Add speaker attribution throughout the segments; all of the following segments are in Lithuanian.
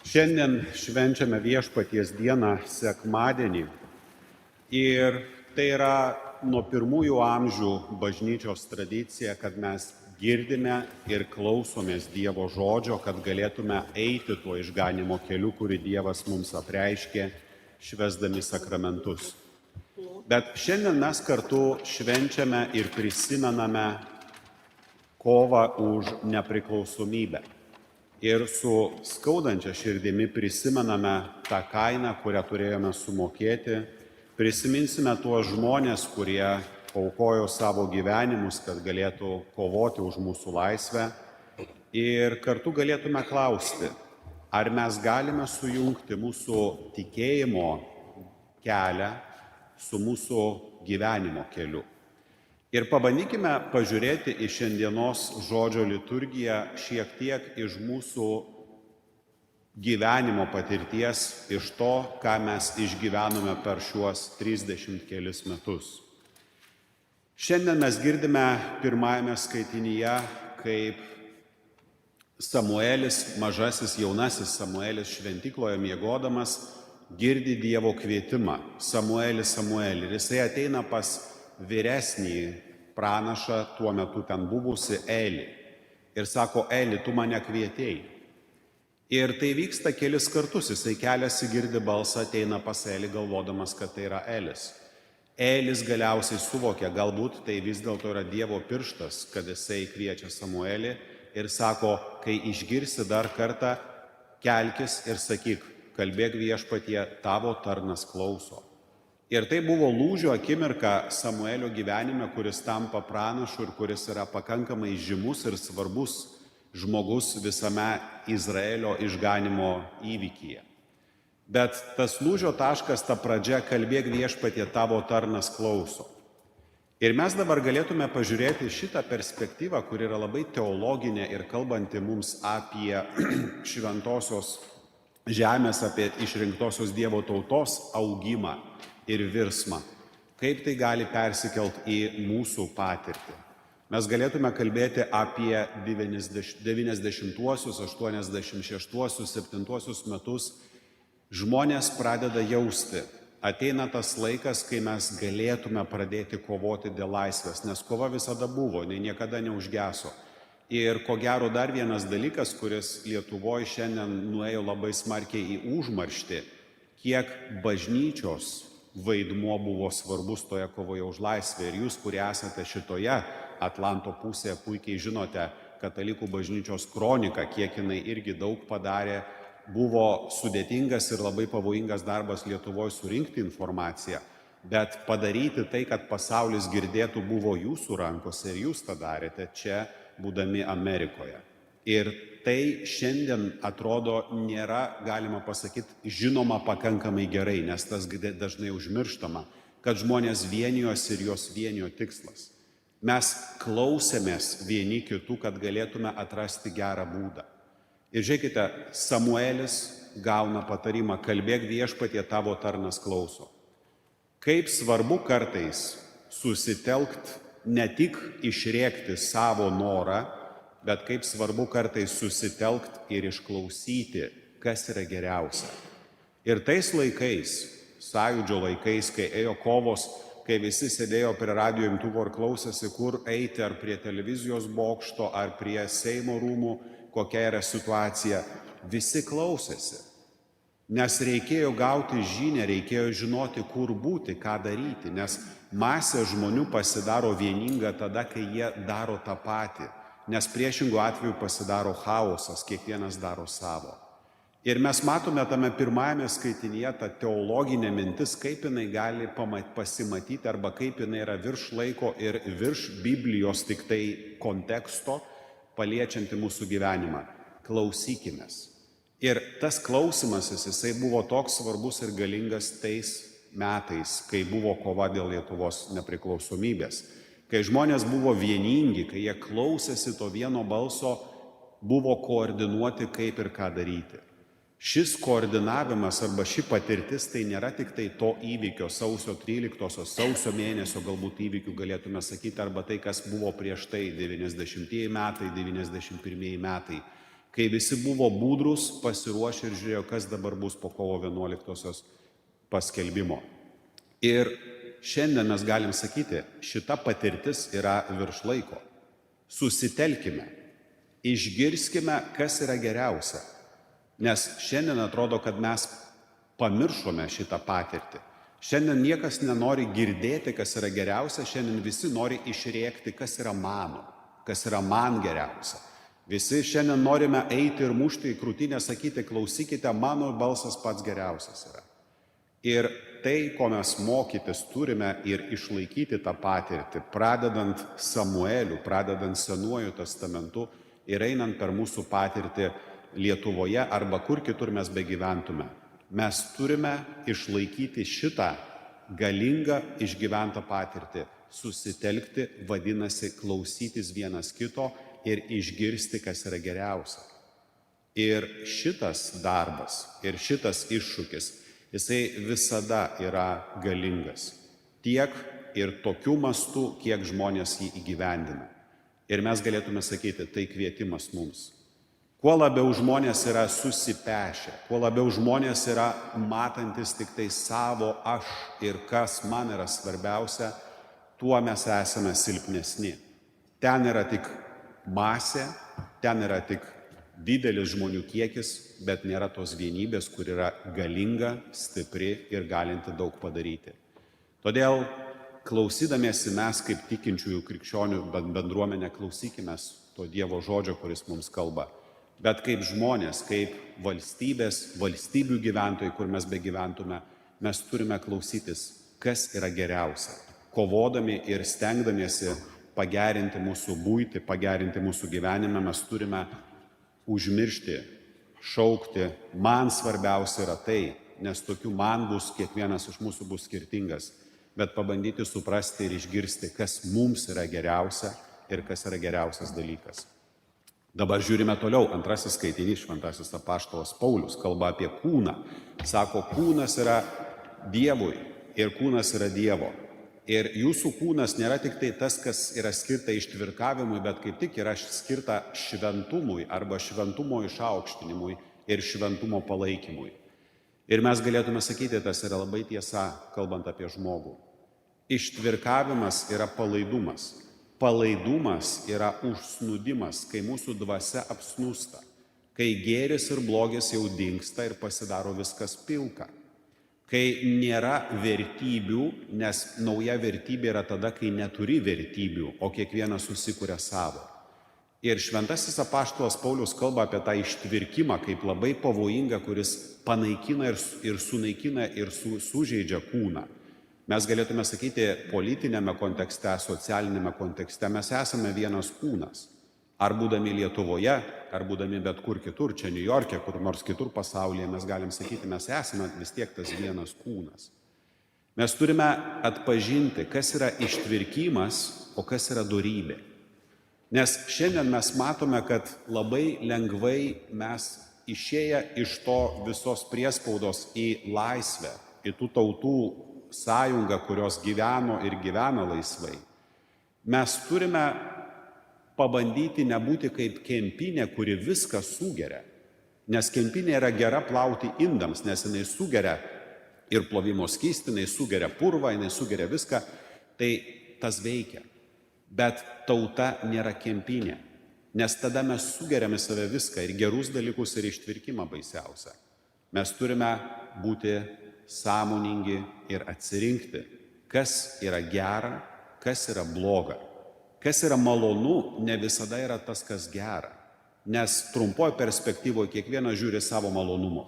Speaker 1: Šiandien švenčiame Viešpaties dieną sekmadienį ir tai yra nuo pirmųjų amžių bažnyčios tradicija, kad mes girdime ir klausomės Dievo žodžio, kad galėtume eiti tuo išganimo keliu, kurį Dievas mums apreiškė, švęsdami sakramentus. Bet šiandien mes kartu švenčiame ir prisimename kovą už nepriklausomybę. Ir su skaudančia širdimi prisimename tą kainą, kurią turėjome sumokėti. Prisiminsime tuos žmonės, kurie aukojo savo gyvenimus, kad galėtų kovoti už mūsų laisvę. Ir kartu galėtume klausti, ar mes galime sujungti mūsų tikėjimo kelią su mūsų gyvenimo keliu. Ir pabandykime pažiūrėti į šiandienos žodžio liturgiją šiek tiek iš mūsų gyvenimo patirties, iš to, ką mes išgyvenome per šiuos 30 kelis metus. Šiandien mes girdime pirmajame skaitinyje, kaip Samuelis, mažasis jaunasis Samuelis šventykloje miegodamas, girdi Dievo kvietimą: Samueli, Samueli. Ir jisai ateina pas vyresnį pranašą, tuo metu ten buvusi Elį. Ir sako: Eli, tu mane kvietėjai. Ir tai vyksta kelis kartus. Jisai keliasi, girdi balsą, ateina pas Elį, galvodamas, kad tai yra Elis. Elis galiausiai suvokia, galbūt tai vis dėlto yra Dievo pirštas, kad jisai kviečia Samuelį ir sako: kai išgirsi dar kartą, kelkis ir sakyk: kalbėk Viešpatie, tavo tarnas klauso. Ir tai buvo lūžio akimirka Samuelio gyvenime, kuris tampa pranašu ir kuris yra pakankamai žymus ir svarbus žmogus visame Izraelio išganimo įvykyje. Bet tas lūžio taškas, ta pradžia: kalbėk Viešpatie, tavo tarnas klauso. Ir mes dabar galėtume pažiūrėti šitą perspektyvą, kuri yra labai teologinė ir kalbanti mums apie šventosios žemės, apie išrinktosios Dievo tautos augimą ir virsmą. Kaip tai gali persikelt į mūsų patirtį. Mes galėtume kalbėti apie 90-uosius, 86-uosius, 7-uosius metus. Žmonės pradeda jausti, ateina tas laikas, kai mes galėtume pradėti kovoti dėl laisvės, nes kova visada buvo, jinai niekada neužgeso. Ir ko gero dar vienas dalykas, kuris Lietuvoje šiandien nuėjo labai smarkiai į užmarštį, kiek bažnyčios vaidmuo buvo svarbus toje kovoje už laisvę. Ir jūs, kurie esate šitoje Atlanto pusėje, puikiai žinote katalikų bažnyčios kroniką, kiek jinai irgi daug padarė. Buvo sudėtingas ir labai pavojingas darbas Lietuvoje surinkti informaciją, bet padaryti tai, kad pasaulis girdėtų, buvo jūsų rankose ir jūs tą darėte čia, būdami Amerikoje. Ir tai šiandien atrodo nėra, galima pasakyti, žinoma pakankamai gerai, nes tas dažnai užmirštama, kad žmonės vienijosi ir jos vienijo tikslas. Mes klausėmės vieni kitų, kad galėtume atrasti gerą būdą. Ir žiūrėkite, Samuelis gauna patarimą: kalbėk Viešpatie, tavo tarnas klauso. Kaip svarbu kartais susitelkt, ne tik išrėkti savo norą, bet kaip svarbu kartais susitelkt ir išklausyti, kas yra geriausia. Ir tais laikais, sąjūdžio laikais, kai ėjo kovos, kai visi sėdėjo prie radijo imtuvo ir klausėsi, kur eiti, ar prie televizijos bokšto, ar prie Seimo rūmų, kokia yra situacija, visi klausėsi. Nes reikėjo gauti žinią, reikėjo žinoti, kur būti, ką daryti, nes masė žmonių pasidaro vieninga tada, kai jie daro tą patį. Nes priešingų atveju pasidaro chaosas, kiekvienas daro savo. Ir mes matome tame pirmajame skaitinyje tą teologinę mintis, kaip jinai gali pasimatyti arba kaip jinai yra virš laiko ir virš Biblijos tik tai konteksto, paliečianti mūsų gyvenimą. Klausykimės. Ir tas klausimasis, jisai buvo toks svarbus ir galingas tais metais, kai buvo kova dėl Lietuvos nepriklausomybės. Kai žmonės buvo vieningi, kai jie klausėsi to vieno balso, buvo koordinuoti, kaip ir ką daryti. Šis koordinavimas arba ši patirtis tai nėra tik tai to įvykio sausio 13-osios, sausio mėnesio galbūt įvykių galėtume sakyti, arba tai, kas buvo prieš tai 90-ieji metai, 91-ieji metai. kai visi buvo budrus, pasiruošę ir žiūrėjo, kas dabar bus po kovo 11-osios paskelbimo. Ir šiandien mes galim sakyti, šita patirtis yra virš laiko. Susitelkime, išgirskime, kas yra geriausia. Nes šiandien atrodo, kad mes pamiršome šitą patirtį. Šiandien niekas nenori girdėti, kas yra geriausia, šiandien visi nori išrėkti, kas yra mano, kas yra man geriausia. Visi šiandien norime eiti ir mušti į krūtinę, sakyti, klausykite, mano balsas pats geriausias yra. Ir tai, ko mes mokytis turime ir išlaikyti tą patirtį, pradedant Samueliu, pradedant Senuoju testamentu ir einant per mūsų patirtį Lietuvoje arba kur kitur mes begyventume. Mes turime išlaikyti šitą galingą išgyventą patirtį, susitelkti, vadinasi, klausytis vienas kito ir išgirsti, kas yra geriausia. Ir šitas darbas, ir šitas iššūkis, jisai visada yra galingas. Tiek ir tokiu mastu, kiek žmonės jį įgyvendina. Ir mes galėtume sakyti, tai kvietimas mums. Kuo labiau žmonės yra susipešę, kuo labiau žmonės yra matantis tik tai savo aš ir kas man yra svarbiausia, tuo mes esame silpnesni. Ten yra tik masė, ten yra tik didelis žmonių kiekis, bet nėra tos vienybės, kur yra galinga, stipri ir galinti daug padaryti. Todėl, klausydamiesi mes kaip tikinčiųjų krikščionių bendruomenė, klausykimės to Dievo žodžio, kuris mums kalba. Bet kaip žmonės, kaip valstybių gyventojai, kur mes begyventume, mes turime klausytis, kas yra geriausia. Kovodami ir stengdamiesi pagerinti mūsų buitį, pagerinti mūsų gyvenimą, mes turime užmiršti, šaukti, man svarbiausia yra tai, nes tokių man bus, kiekvienas iš mūsų bus skirtingas, bet pabandyti suprasti ir išgirsti, kas mums yra geriausia ir kas yra geriausias dalykas. Dabar žiūrime toliau. Antrasis skaitinys, šventasis apaštalas Paulius, kalba apie kūną. Sako, kūnas yra Dievui ir kūnas yra Dievo. Ir jūsų kūnas nėra tik tai tas, kas yra skirta ištvirkavimui, bet kaip tik yra skirta šventumui arba šventumo išaukštinimui ir šventumo palaikymui. Ir mes galėtume sakyti, tas yra labai tiesa, kalbant apie žmogų. Ištvirkavimas yra palaidumas. Palaidumas yra užsnūdimas, kai mūsų dvasia apsnūsta, kai gėris ir blogis jau dingsta ir pasidaro viskas pilka, kai nėra vertybių, nes nauja vertybė yra tada, kai neturi vertybių, o kiekvienas susikuria savo. Ir šventasis apaštalas Paulius kalba apie tą ištvirkimą kaip labai pavojingą, kuris panaikina ir sunaikina ir sužeidžia kūną. Mes galėtume sakyti, politinėme kontekste, socialinėme kontekste mes esame vienas kūnas. Ar būdami Lietuvoje, ar būdami bet kur kitur, čia New York'e, kur nors kitur pasaulyje, mes galim sakyti, mes esame vis tiek tas vienas kūnas. Mes turime atpažinti, kas yra ištvirkimas, o kas yra dorybė. Nes šiandien mes matome, kad labai lengvai mes išėję iš to visos priespaudos į laisvę, į tų tautų sąjungą, kurios gyveno ir gyvena laisvai. Mes turime pabandyti nebūti kaip kempinė, kuri viską sugeria. Nes kempinė yra gera plauti indams, nes jinai sugeria ir plovimo skystį, jinai sugeria purvą, jinai sugeria viską. Tai tas veikia. Bet tauta nėra kempinė. Nes tada mes sugeriame save viską, ir gerus dalykus, ir ištvirkimą baisiausia. Mes turime būti sąmoningi ir atsirinkti, kas yra gera, kas yra bloga. Kas yra malonu, ne visada yra tas, kas gera. Nes trumpoje perspektyvoje kiekvienas žiūri savo malonumo.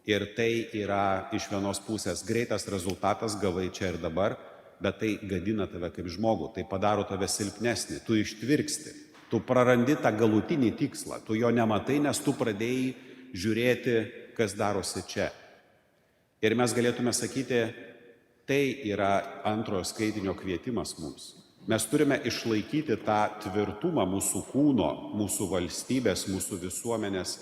Speaker 1: Ir tai yra iš vienos pusės greitas rezultatas, gavai čia ir dabar, bet tai gadina tave kaip žmogų, tai padaro tave silpnesnį, tu ištvirksti, tu prarandi tą galutinį tikslą, tu jo nematai, nes tu pradėjai žiūrėti, kas darosi čia. Ir mes galėtume sakyti, tai yra antrojo skaitinio kvietimas mums. Mes turime išlaikyti tą tvirtumą mūsų kūno, mūsų valstybės, mūsų visuomenės,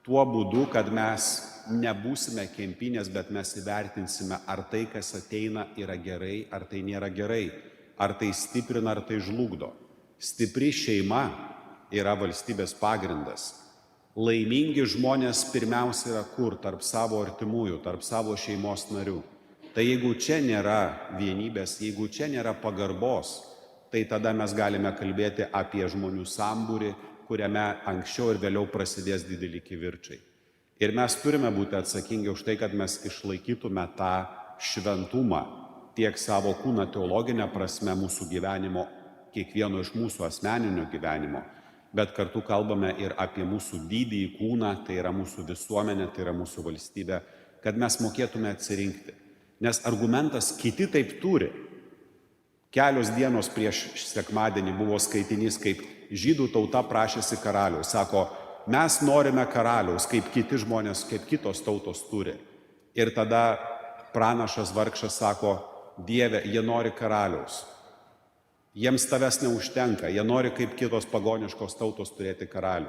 Speaker 1: tuo būdu, kad mes nebūsime kempinės, bet mes įvertinsime, ar tai, kas ateina, yra gerai, ar tai nėra gerai, ar tai stiprina, ar tai žlugdo. Stipri šeima yra valstybės pagrindas. Laimingi žmonės pirmiausia yra kur? Tarp savo artimųjų, tarp savo šeimos narių. Tai jeigu čia nėra vienybės, jeigu čia nėra pagarbos, tai tada mes galime kalbėti apie žmonių sambūrį, kuriame anksčiau ir vėliau prasidės dideli kivirčai. Ir mes turime būti atsakingi už tai, kad mes išlaikytume tą šventumą tiek savo kūną teologinę prasme mūsų gyvenimo, kiekvieno iš mūsų asmeninio gyvenimo, bet kartu kalbame ir apie mūsų didįjį kūną, tai yra mūsų visuomenė, tai yra mūsų valstybė, kad mes mokėtume atsirinkti. Nes argumentas kiti taip turi. Kelios dienos prieš sekmadienį buvo skaitinys, kaip žydų tauta prašėsi karaliaus. Sako, mes norime karaliaus, kaip kiti žmonės, kaip kitos tautos turi. Ir tada pranašas vargšas sako, Dieve, jie nori karaliaus. Jiems tavęs neužtenka, jie nori kaip kitos pagoniškos tautos turėti karalių.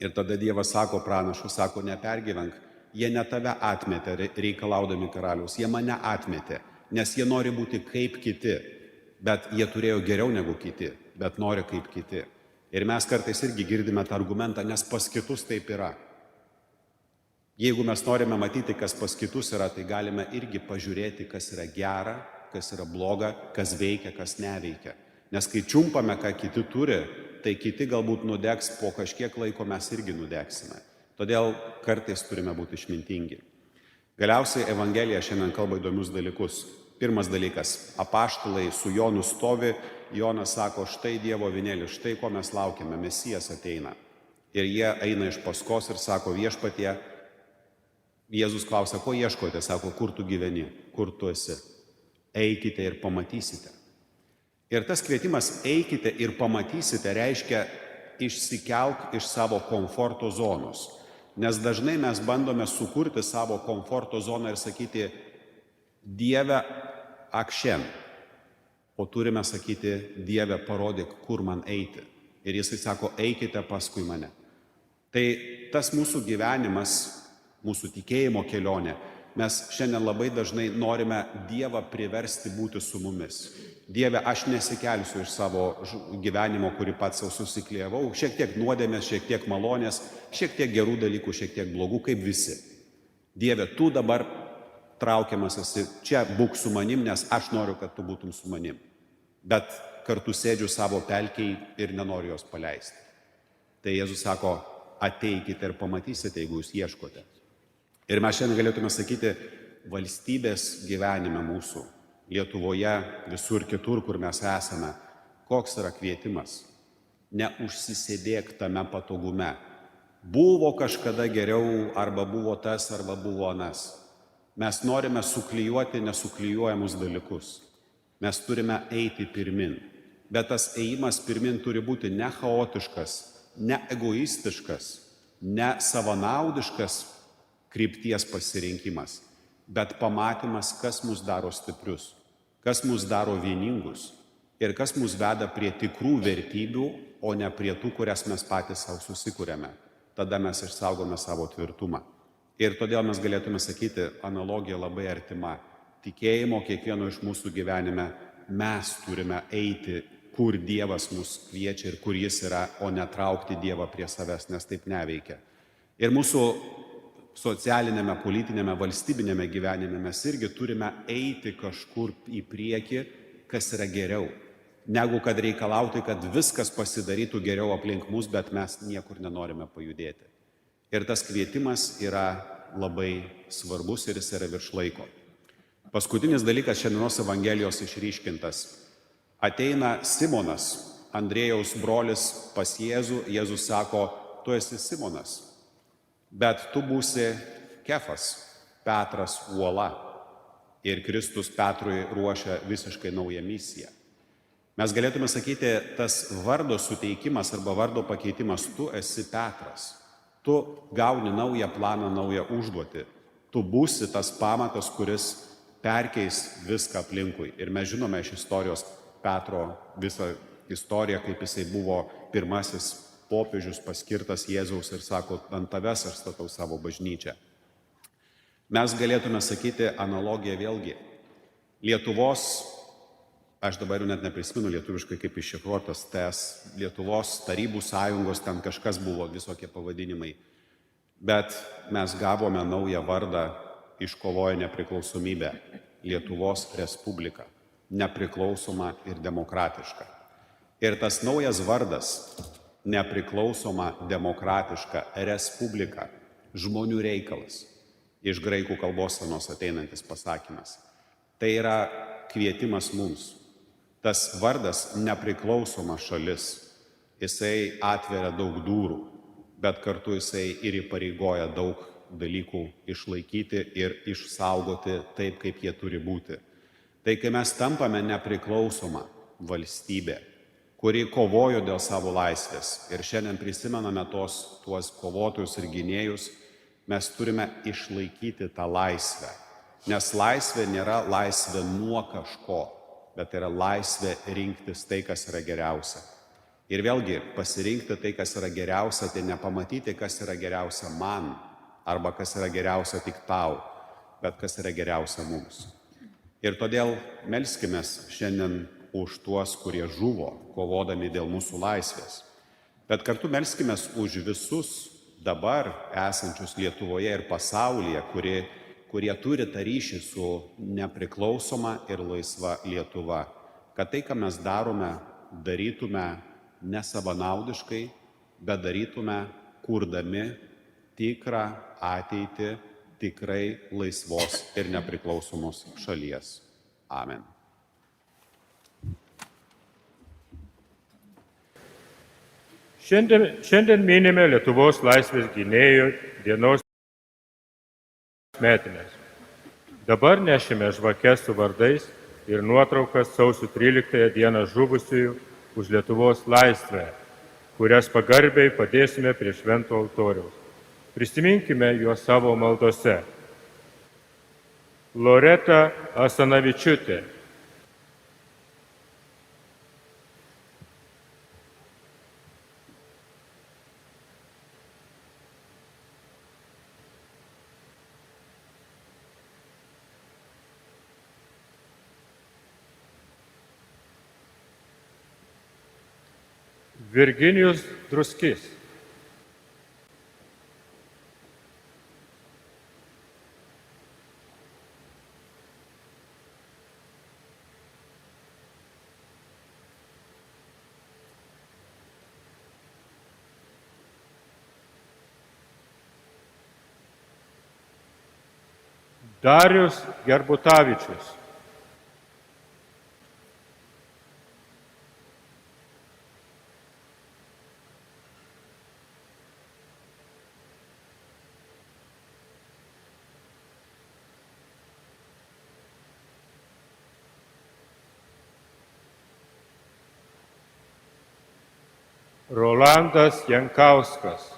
Speaker 1: Ir tada Dievas sako pranašui, sako, nepergyvenk, jie ne tave atmetė reikalaudami karaliaus, jie mane atmetė, nes jie nori būti kaip kiti, bet jie turėjo geriau negu kiti, bet nori kaip kiti. Ir mes kartais irgi girdime tą argumentą, nes pas kitus taip yra. Jeigu mes norime matyti, kas pas kitus yra, tai galime irgi pažiūrėti, kas yra gera, kas yra bloga, kas veikia, kas neveikia. Nes kai čiumpame, ką kiti turi, tai kiti galbūt nudegs, po kažkiek laiko mes irgi nudegsime. Todėl kartais turime būti išmintingi. Galiausiai Evangelija šiandien kalba įdomius dalykus. Pirmas dalykas, apaštalai su Jonu stovi, Jonas sako, štai Dievo avinėlis, štai ko mes laukiame, Mesijas ateina. Ir jie eina iš paskos ir sako, viešpatie, Jėzus klausia, ko ieškote, sako, kur tu gyveni, kur tu esi. Eikite ir pamatysite. Ir tas kvietimas eikite ir pamatysite reiškia išsikelk iš savo komforto zonos. Nes dažnai mes bandome sukurti savo komforto zoną ir sakyti, Dieve, akšen. O turime sakyti, Dieve, parodyk, kur man eiti. Ir jisai sako, eikite paskui mane. Tai tas mūsų gyvenimas, mūsų tikėjimo kelionė, mes šiandien labai dažnai norime Dievą priversti būti su mumis. Dieve, aš nesikelsiu iš savo gyvenimo, kurį pats savo susiklijavau, šiek tiek nuodėmės, šiek tiek malonės, šiek tiek gerų dalykų, šiek tiek blogų, kaip visi. Dieve, tu dabar traukiamas esi, čia būk su manim, nes aš noriu, kad tu būtum su manim. Bet kartu sėdžiu savo pelkiai ir nenoriu jos paleisti. Tai Jėzus sako, ateikite ir pamatysite, jeigu jūs ieškote. Ir mes šiandien galėtume sakyti, valstybės gyvenime mūsų, Lietuvoje, visur kitur, kur mes esame, koks yra kvietimas. Neužsisėdėk tame patogume. Buvo kažkada geriau, arba buvo tas, arba buvo anas. Mes norime suklijuoti nesuklijuojamus dalykus. Mes turime eiti pirmin. Bet tas ėjimas pirmin turi būti ne chaotiškas, ne egoistiškas, ne savanaudiškas krypties pasirinkimas, bet pamatymas, kas mus daro stiprius, kas mus daro vieningus ir kas mus veda prie tikrų vertybių, o ne prie tų, kurias mes patys savo susikūrėme. Tada mes išsaugome savo tvirtumą. Ir todėl mes galėtume sakyti, analogija labai artima. Tikėjimo kiekvieno iš mūsų gyvenime mes turime eiti, kur Dievas mus kviečia ir kur jis yra, o netraukti Dievą prie savęs, nes taip neveikia. Ir mūsų socialinėme, politinėme, valstybinėme gyvenime mes irgi turime eiti kažkur į priekį, kas yra geriau, negu kad reikalauti, kad viskas pasidarytų geriau aplink mus, bet mes niekur nenorime pajudėti. Ir tas kvietimas yra labai svarbus ir jis yra virš laiko. Paskutinis dalykas šiandienos Evangelijos išryškintas. Ateina Simonas, Andriejaus brolis, pas Jėzų. Jėzus sako, tu esi Simonas, bet tu būsi Kefas, Petras uola. Ir Kristus Petrui ruošia visiškai naują misiją. Mes galėtume sakyti, tas vardo suteikimas arba vardo pakeitimas, tu esi Petras. Tu gauni naują planą, naują užduotį. Tu būsi tas pamatas, kuris perkeis viską aplinkui. Ir mes žinome iš istorijos Petro visą istoriją, kaip jisai buvo pirmasis popiežius paskirtas Jėzaus ir sako, ant tavęs aš statau savo bažnyčią. Mes galėtume sakyti analogiją vėlgi. Lietuvos aš dabar jau net neprisimenu lietuviškai, kaip iššifruotas TS, Lietuvos tarybų sąjungos, ten kažkas buvo, visokie pavadinimai. Bet mes gavome naują vardą, iškovoję nepriklausomybę - Lietuvos Respublika, nepriklausoma ir demokratiška. Ir tas naujas vardas - nepriklausoma, demokratiška Respublika - žmonių reikalas. Iš graikų kalbos senos ateinantis pasakymas. Tai yra kvietimas mums. Tas vardas nepriklausoma šalis, jisai atveria daug durų, bet kartu jisai ir įpareigoja daug dalykų išlaikyti ir išsaugoti taip, kaip jie turi būti. Tai kai mes tampame nepriklausoma valstybė, kuri kovojo dėl savo laisvės ir šiandien prisimename tuos kovotojus ir gynėjus, mes turime išlaikyti tą laisvę. Nes laisvė nėra laisvė nuo kažko, bet tai yra laisvė rinktis tai, kas yra geriausia. Ir vėlgi, pasirinkti tai, kas yra geriausia, tai nepamatyti, kas yra geriausia man, arba kas yra geriausia tik tau, bet kas yra geriausia mums. Ir todėl melskimės šiandien už tuos, kurie žuvo, kovodami dėl mūsų laisvės. Bet kartu melskimės už visus dabar esančius Lietuvoje ir pasaulyje, kurie turi tą ryšį su nepriklausoma ir laisva Lietuva. Kad tai, ką mes darome, darytume nesavanaudiškai, bet darytume kurdami tikrą ateitį tikrai laisvos ir nepriklausomos šalies. Amen.
Speaker 2: Šiandien minime Lietuvos laisvės gynėjų dienos metinės. Dabar nešime žvakes su vardais ir nuotraukas sausio 13 dieną žuvusiųjų už Lietuvos laisvę, kurias pagarbiai padėsime prie švento altoriaus. Prisiminkime juos savo maldose. Loreta Asanavičiūtė, Virginijus Druskis, Darius Gerbutavičius, Rolandas Jankauskas,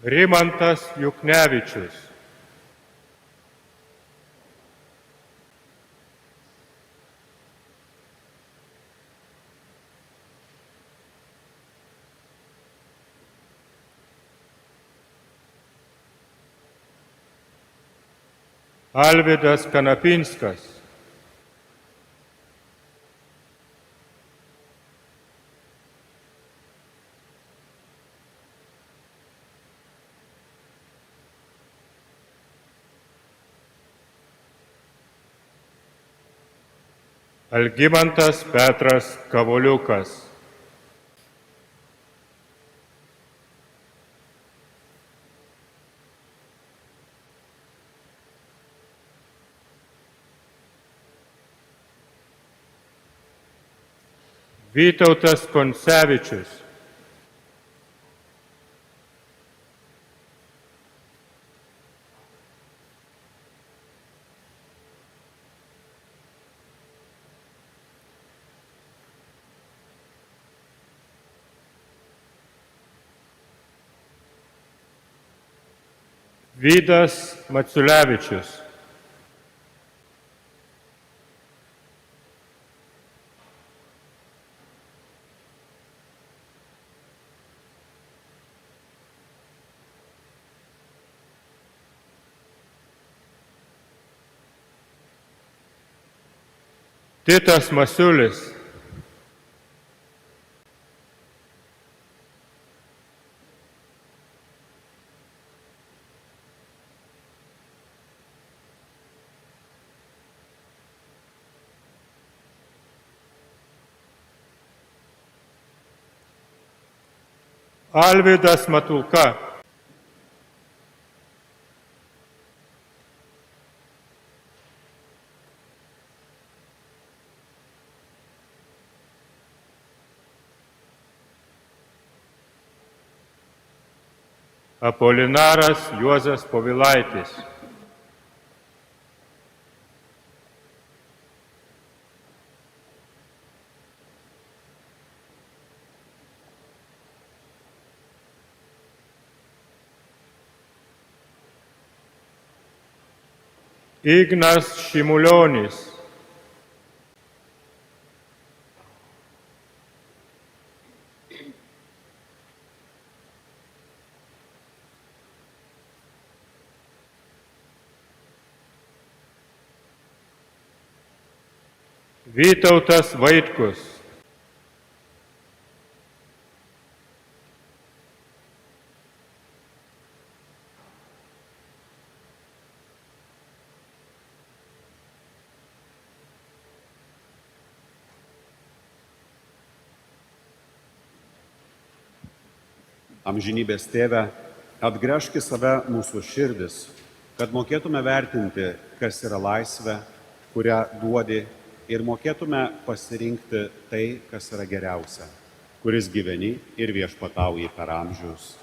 Speaker 2: Rimantas Juknevičius, Alvydas Kanapinskas, Algimantas Petras Kavoliukas, Vytautas Koncevičius, Vydas Maciulevičius, Titas Masiulis, Alvydas Matulka, Apolinaras Juozas Povilaitis, Ignas Šimulionis, Vytautas Vaitkus,
Speaker 1: Amžinybės Tėve, atgręžk į save mūsų širdis, kad mokėtume vertinti, kas yra laisvė, kurią duodi, ir mokėtume pasirinkti tai, kas yra geriausia, kuris gyveni ir viešpatauji per amžius.